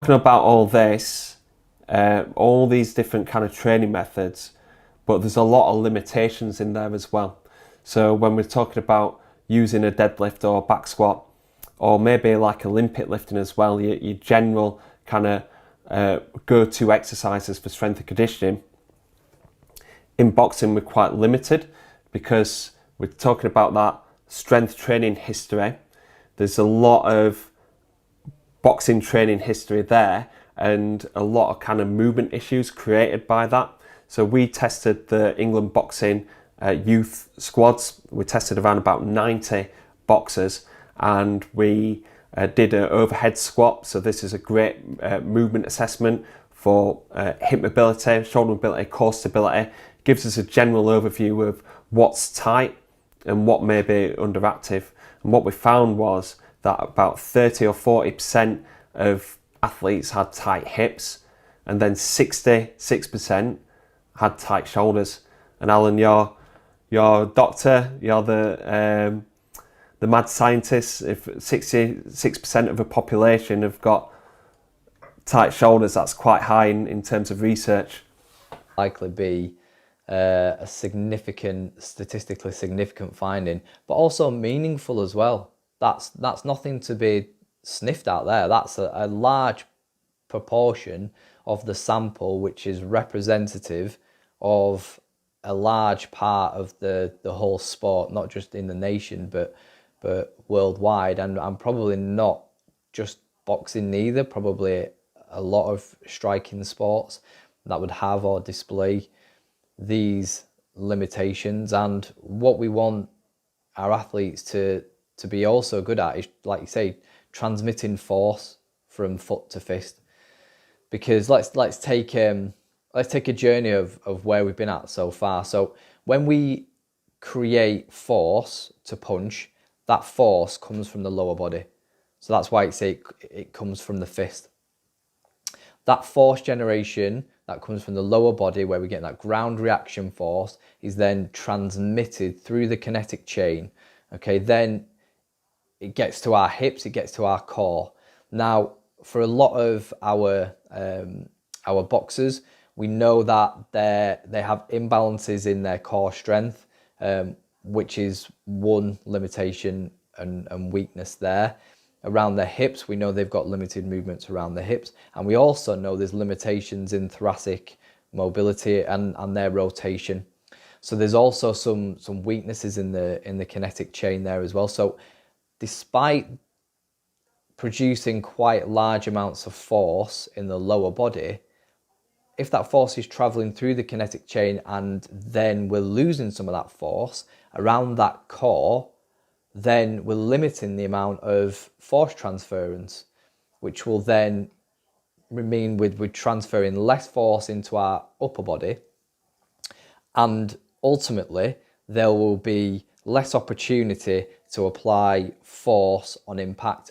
Talking about all these different kind of training methods, but there's a lot of limitations in there as well. So when we're talking about using a deadlift or back squat, or maybe like Olympic lifting as well, your general kind of go-to exercises for strength and conditioning, in boxing we're quite limited because we're talking about that strength training history. There's a lot of boxing training history there and a lot of kind of movement issues created by that. So we tested the England boxing youth squads. We tested around about 90 boxers, and we did an overhead squat. So this is a great movement assessment for hip mobility, shoulder mobility, core stability. Gives us a general overview of what's tight and what may be underactive. And what we found was that about 30 or 40% of athletes had tight hips, and then 66% had tight shoulders. And Alan, you're a doctor, you're the mad scientist. If 66% of the population have got tight shoulders, that's quite high in terms of research. Likely be a statistically significant finding, but also meaningful as well. That's nothing to be sniffed at there. That's a large proportion of the sample, which is representative of a large part of the whole sport, not just in the nation, but worldwide, and probably not just boxing neither, probably a lot of striking sports that would have or display these limitations. And what we want our athletes to be also good at is, like you say, transmitting force from foot to fist. Because let's take a journey of where we've been at so far. So when we create force to punch, that force comes from the lower body. So that's why it comes from the fist. That force generation that comes from the lower body, where we get that ground reaction force, is then transmitted through the kinetic chain. Okay, then it gets to our hips, it gets to our core. Now, for a lot of our boxers, we know that they have imbalances in their core strength, which is one limitation and weakness there. Around their hips, we know they've got limited movements around the hips, and we also know there's limitations in thoracic mobility and their rotation. So there's also some weaknesses in the kinetic chain there as well. So despite producing quite large amounts of force in the lower body, if that force is traveling through the kinetic chain and then we're losing some of that force around that core, then we're limiting the amount of force transference, which will then mean we're transferring less force into our upper body, and ultimately there will be less opportunity to apply force on impact.